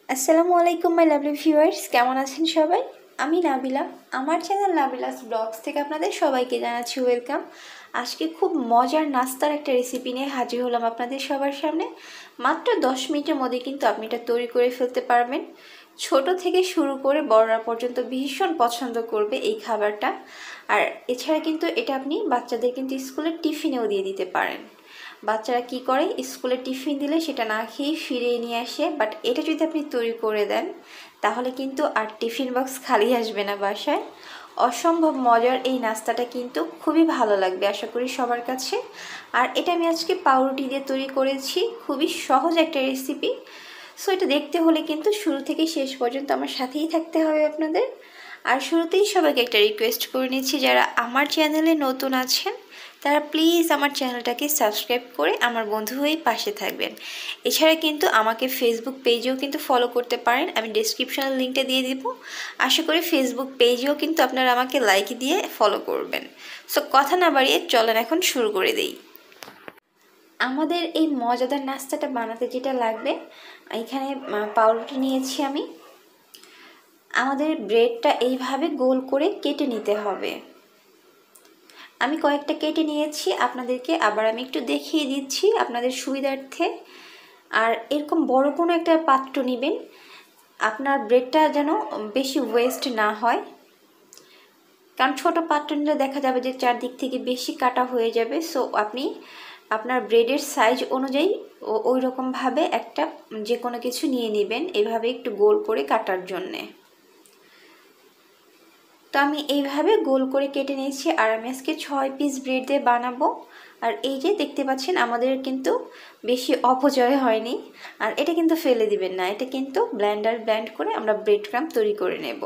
আসসালামু আলাইকুম my lovely viewers, কেমন আছেন সবাই? আমি নাবিলা, আমার চ্যানেল নাবিলাস ব্লগস থেকে আপনাদের সবাইকে জানাচ্ছি ওয়েলকাম। আজকে খুব মজার নাস্তার একটা রেসিপি নিয়ে হাজির হলাম আপনাদের সবার সামনে। মাত্র 10 মিনিটের মধ্যে কিন্তু আপনি এটা তৈরি করে ফেলতে পারবেন। ছোট থেকে শুরু করে বড়রা পর্যন্ত ভীষণ পছন্দ করবে এই খাবারটা। আর এছাড়া কিন্তু এটা আপনি বাচ্চাদের কিন্তু স্কুলের টিফিনেও দিয়ে দিতে পারেন। বাচ্চারা কি করে, স্কুলে টিফিন দিলে সেটা না খেয়ে ফিরিয়ে নিয়ে আসে, বাট এটা যদি আপনি তৈরি করে দেন তাহলে কিন্তু আর টিফিন বক্স খালি আসবে না বাসায়। অসম্ভব মজার এই নাস্তাটা কিন্তু খুবই ভালো লাগবে আশা করি সবার কাছে। আর এটা আমি আজকে পাউরুটি দিয়ে তৈরি করেছি, খুবই সহজ একটা রেসিপি। সো এটা দেখতে হলে কিন্তু শুরু থেকে শেষ পর্যন্ত আমার সাথেই থাকতে হবে আপনাদের। আর শুরুতেই সবাইকে একটা রিকোয়েস্ট করে নিচ্ছি, যারা আমার চ্যানেলে নতুন আছেন তারা প্লিজ আমার চ্যানেলটাকে সাবস্ক্রাইব করে আমার বন্ধু হয়ে পাশে থাকবেন। এছাড়া কিন্তু আমাকে ফেসবুক পেজেও কিন্তু ফলো করতে পারেন, আমি ডেসক্রিপশনের লিঙ্কটা দিয়ে দিব। আশা করি ফেসবুক পেজেও কিন্তু আপনারা আমাকে লাইক দিয়ে ফলো করবেন। সো কথা না বাড়িয়ে চলেন এখন শুরু করে দেই। আমাদের এই মজাদার নাস্তাটা বানাতে যেটা লাগবে, এখানে পাউরুটি নিয়েছি আমি। আমাদের ব্রেডটা এইভাবে গোল করে কেটে নিতে হবে। আমি কয়েকটা কেটে নিয়েছি, আপনাদেরকে আবার আমি একটু দেখিয়ে দিচ্ছি আপনাদের সুবিধার্থে। আর এরকম বড় কোনো একটা পাত্র নেবেন, আপনার ব্রেডটা যেন বেশি ওয়েস্ট না হয়, কারণ ছোট পাত্র নিলে দেখা যাবে যে চারদিক থেকে বেশি কাটা হয়ে যাবে। সো আপনি আপনার ব্রেডের সাইজ অনুযায়ী ওই রকমভাবে একটা যে কোনো কিছু নিয়ে নেবেন, এভাবে একটু গোল করে কাটার জন্যে। তো আমি এইভাবে গোল করে কেটে নিয়েছি, আর আমি আজকে 6 পিস ব্রেড দিয়ে বানাবো। আর এই যে দেখতে পাচ্ছেন আমাদের কিন্তু বেশি অপচয় হয়নি। আর এটা কিন্তু ফেলে দিবেন না, এটা কিন্তু ব্লেন্ড করে আমরা ব্রেড ক্রাম তৈরি করে নেব।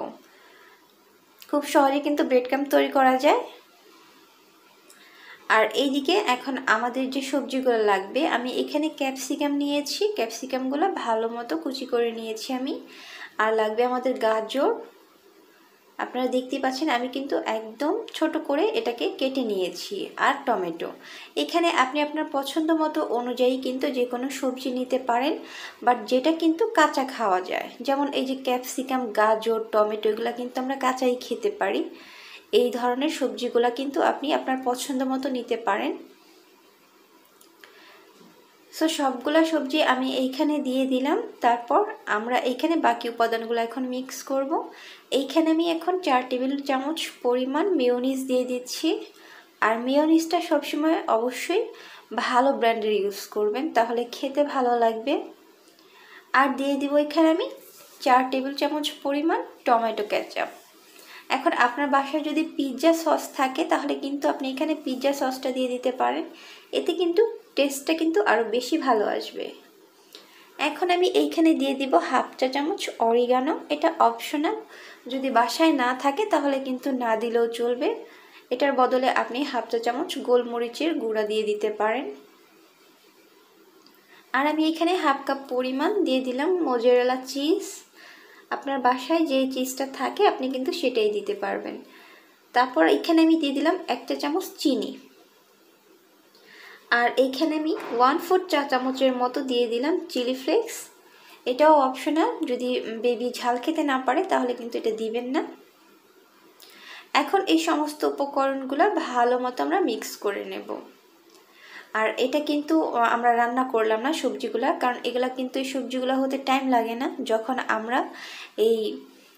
খুব সহজে কিন্তু ব্রেড ক্রাম তৈরি করা যায়। আর এইদিকে এখন আমাদের যে সবজিগুলো লাগবে, আমি এখানে ক্যাপসিকাম নিয়েছি, ক্যাপসিকামগুলো ভালো মতো কুচি করে নিয়েছি আমি। আর লাগবে আমাদের গাজর, আপনারা দেখতেই পাচ্ছেন আমি কিন্তু একদম ছোট করে এটাকে কেটে নিয়েছি। আর টমেটো, এখানে আপনি আপনার পছন্দ মতো অনুযায়ী কিন্তু যে কোনো সবজি নিতে পারেন, বাট যেটা কিন্তু কাঁচা খাওয়া যায়, যেমন এই যে ক্যাপসিকাম, গাজর, টমেটো, এগুলো কিন্তু আমরা কাঁচাই খেতে পারি। এই ধরনের সবজিগুলো কিন্তু আপনি আপনার পছন্দ মতো নিতে পারেন। সো সবগুলা সবজি আমি এইখানে দিয়ে দিলাম। তারপর আমরা এইখানে বাকি উপাদানগুলো এখন মিক্স করব। এইখানে আমি এখন 4 টেবিল চামচ পরিমাণ মেয়োনিজ দিয়ে দিচ্ছি। আর মেয়োনিজটা সবসময় অবশ্যই ভালো ব্র্যান্ডের ইউজ করবেন, তাহলে খেতে ভালো লাগবে। আর দিয়ে দিব এখানে আমি 4 টেবিল চামচ পরিমাণ টমেটো কেচাপ। এখন আপনার বাসায় যদি পিৎজা সস থাকে তাহলে কিন্তু আপনি এখানে পিৎজা সসটা দিয়ে দিতে পারেন, এতে কিন্তু টেস্টটা কিন্তু আরও বেশি ভালো আসবে। এখন আমি এইখানে দিয়ে দিব হাফ চা চামচ অরিগানো, এটা অপশনাল, যদি বাসায় না থাকে তাহলে কিন্তু না দিলেও চলবে। এটার বদলে আপনি হাফ চা চামচ গোলমরিচের গুঁড়া দিয়ে দিতে পারেন। আর আমি এখানে হাফ কাপ পরিমাণ দিয়ে দিলাম মোজারেলা চিজ। আপনার বাসায় যে চিজটা থাকে আপনি কিন্তু সেটাই দিতে পারবেন। তারপর এখানে আমি দিয়ে দিলাম 1 চা চামচ চিনি। আর এইখানে আমি 1/4 চা চামচের মতো দিয়ে দিলাম চিলি ফ্লেক্স, এটাও অপশনাল, যদি বেবি ঝাল খেতে না পারে তাহলে কিন্তু এটা দিবেন না। এখন এই সমস্ত উপকরণগুলো ভালো মতো আমরা মিক্স করে নেব। আর এটা কিন্তু আমরা রান্না করলাম না সবজিগুলা, কারণ এগুলা কিন্তু এই সবজিগুলো হতে টাইম লাগে না। যখন আমরা এই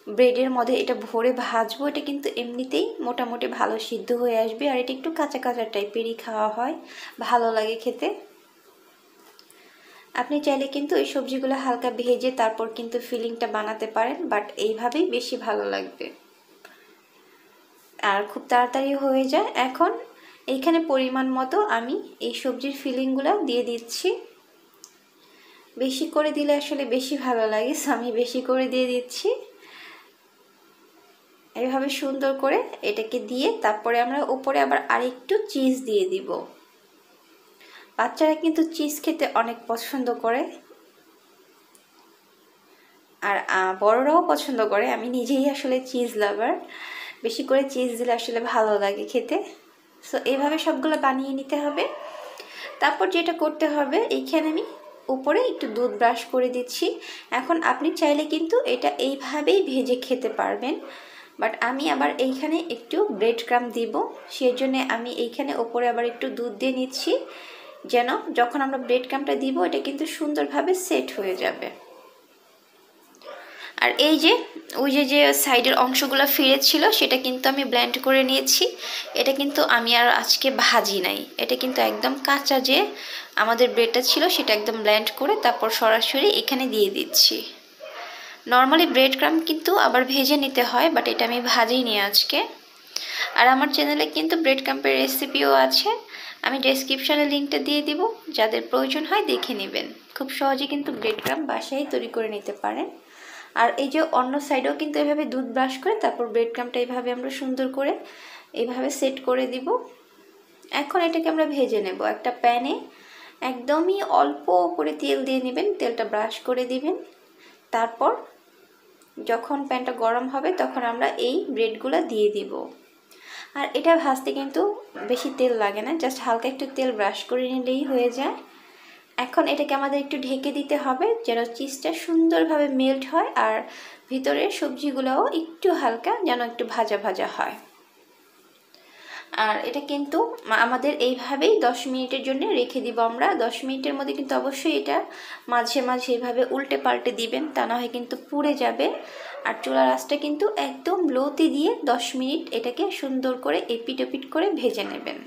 ব্রেডের মধ্যে এটা ভরে ভাজবো, এটা কিন্তু এমনিতেই মোটামুটি ভালো সিদ্ধ হয়ে আসবে। আর এটা একটু কাঁচা কাঁচা টাইপেরই খাওয়া হয়, ভালো লাগে খেতে। আপনি চাইলে কিন্তু এই সবজিগুলো হালকা ভেজে তারপর কিন্তু ফিলিংটা বানাতে পারেন, বাট এইভাবেই বেশি ভালো লাগবে আর খুব তাড়াতাড়ি হয়ে যায়। এখন এইখানে পরিমাণ মতো আমি এই সবজির ফিলিংগুলো দিয়ে দিচ্ছি। বেশি করে দিলে আসলে বেশি ভালো লাগে, সো আমি বেশি করে দিয়ে দিচ্ছি। এইভাবে সুন্দর করে এটাকে দিয়ে তারপরে আমরা উপরে আবার আরেকটু চিজ দিয়ে দিব। বাচ্চারা কিন্তু চিজ খেতে অনেক পছন্দ করে, আর বড়রাও পছন্দ করে। আমি নিজেই আসলে চিজ লাভার, বেশি করে চিজ দিলে আসলে ভালো লাগে খেতে। সো এইভাবে সবগুলো বানিয়ে নিতে হবে। তারপর যেটা করতে হবে, এইখানে আমি উপরে একটু দুধ ব্রাশ করে দিচ্ছি। এখন আপনি চাইলে কিন্তু এটা এইভাবেই ভেজে খেতে পারবেন, বাট আমি আবার এইখানে একটু ব্রেড ক্রাম্ব দিব, সেই জন্য আমি এইখানে ওপরে আবার একটু দুধ দিয়ে নিচ্ছি, যেন যখন আমরা ব্রেড ক্রাম্বটা দিব এটা কিন্তু সুন্দরভাবে সেট হয়ে যাবে। আর এই যে ওই যে সাইডের অংশগুলো ফিরে ছিল সেটা কিন্তু আমি ব্লেন্ড করে নিয়েছি। এটা কিন্তু আমি আর আজকে ভাজি নাই, এটা কিন্তু একদম কাঁচা যে আমাদের ব্রেডটা ছিল সেটা একদম ব্লেন্ড করে তারপর সরাসরি এখানে দিয়ে দিচ্ছি। নর্মালি ব্রেড ক্রাম্ব কিন্তু আবার ভেজে নিতে হয়, বাট এটা আমি ভাজিনি আজকে। আর আমার চ্যানেলে কিন্তু ব্রেড ক্রাম্বের রেসিপিও আছে, আমি ডেসক্রিপশনে লিঙ্কটা দিয়ে দিব, যাদের প্রয়োজন হয় দেখে নেবেন। খুব সহজে কিন্তু ব্রেড ক্রাম্ব বাসায় তৈরি করে নিতে পারেন। আর এই যে অন্য সাইডেও কিন্তু এভাবে দুধ ব্রাশ করে তারপর ব্রেড ক্রাম্বটা এইভাবে আমরা সুন্দর করে এইভাবে সেট করে দিব। এখন এটাকে আমরা ভেজে নেব। একটা প্যানে একদমই অল্প করে তেল দিয়ে নেবেন, তেলটা ব্রাশ করে দিবেন। তারপর যখন প্যানটা গরম হবে তখন আমরা এই ব্রেডগুলো দিয়ে দিব। আর এটা ভাজতে কিন্তু বেশি তেল লাগে না, জাস্ট হালকা একটু তেল ব্রাশ করে নিলেই হয়ে যায়। এখন এটাকে আমাদের একটু ঢেকে দিতে হবে যেন চিজটা সুন্দরভাবে মেল্ট হয় আর ভিতরের সবজিগুলোও একটু হালকা যেন একটু ভাজা ভাজা হয়। আর এটা কিন্তু আমাদের এইভাবেই 10 মিনিটের জন্য রেখে দিব আমরা। 10 মিনিটের মধ্যে কিন্তু অবশ্যই এটা মাঝে মাঝে এইভাবে উল্টে পাল্টে দিবেন, তা না হয় কিন্তু পুড়ে যাবে। আর চুলার আঁচটা কিন্তু একদম লোতে দিয়ে 10 মিনিট এটাকে সুন্দর করে এপিট ওপিট করে ভেজে নেবেন।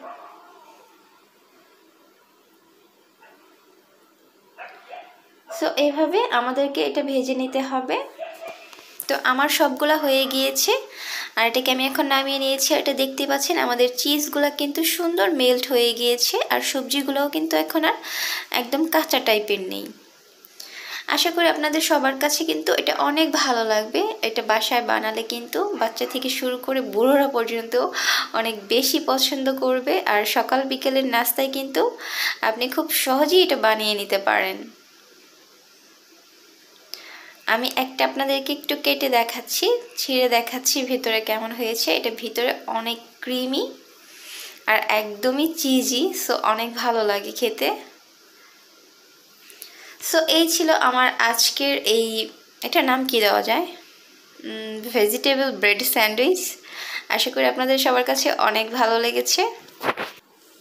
সো এইভাবে আমাদেরকে এটা ভেজে নিতে হবে। তো আমার সবগুলা হয়ে গিয়েছে আর এটাকে আমি এখন নামিয়ে নিয়েছি। এটা দেখতে পাচ্ছেন আমাদের চিজগুলো কিন্তু সুন্দর মেল্ট হয়ে গিয়েছে আর সবজিগুলোও কিন্তু এখন আর একদম কাঁচা টাইপের নেই। আশা করি আপনাদের সবার কাছে কিন্তু এটা অনেক ভালো লাগবে। এটা বাসায় বানালে কিন্তু বাচ্চা থেকে শুরু করে বুড়োরা পর্যন্ত অনেক বেশি পছন্দ করবে। আর সকাল বিকেলের নাস্তায় কিন্তু আপনি খুব সহজেই এটা বানিয়ে নিতে পারেন। আমি একটা আপনাদেরকে একটু কেটে দেখাচ্ছি, ছিঁড়ে দেখাচ্ছি ভেতরে কেমন হয়েছে। এটা ভিতরে অনেক ক্রিমি আর একদমই চিজি, সো অনেক ভালো লাগে খেতে। সো এই ছিল আমার আজকের এটার নাম কি দেওয়া যায়, ভেজিটেবল ব্রেড স্যান্ডউইচ। আশা করি আপনাদের সবার কাছে অনেক ভালো লেগেছে।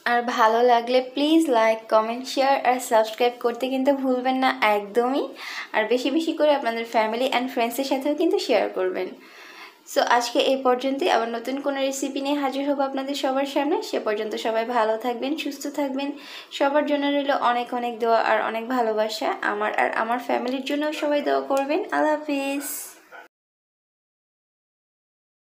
আর ভালো লাগলে প্লিজ লাইক কমেন্ট শেয়ার আর সাবস্ক্রাইব করতে কিন্তু ভুলবেন না একদমই। আর বেশি বেশি করে আপনাদের ফ্যামিলি অ্যান্ড ফ্রেন্ডসের সাথেও কিন্তু শেয়ার করবেন। সো আজকে এই পর্যন্তই, আবার নতুন কোনো রেসিপি নিয়ে হাজির হব আপনাদের সবার সামনে। সে পর্যন্ত সবাই ভালো থাকবেন, সুস্থ থাকবেন। সবার জন্য রইল অনেক অনেক দোয়া আর অনেক ভালোবাসা। আমার আর আমার ফ্যামিলির জন্যও সবাই দোয়া করবেন। আল্লাহ হাফিজ।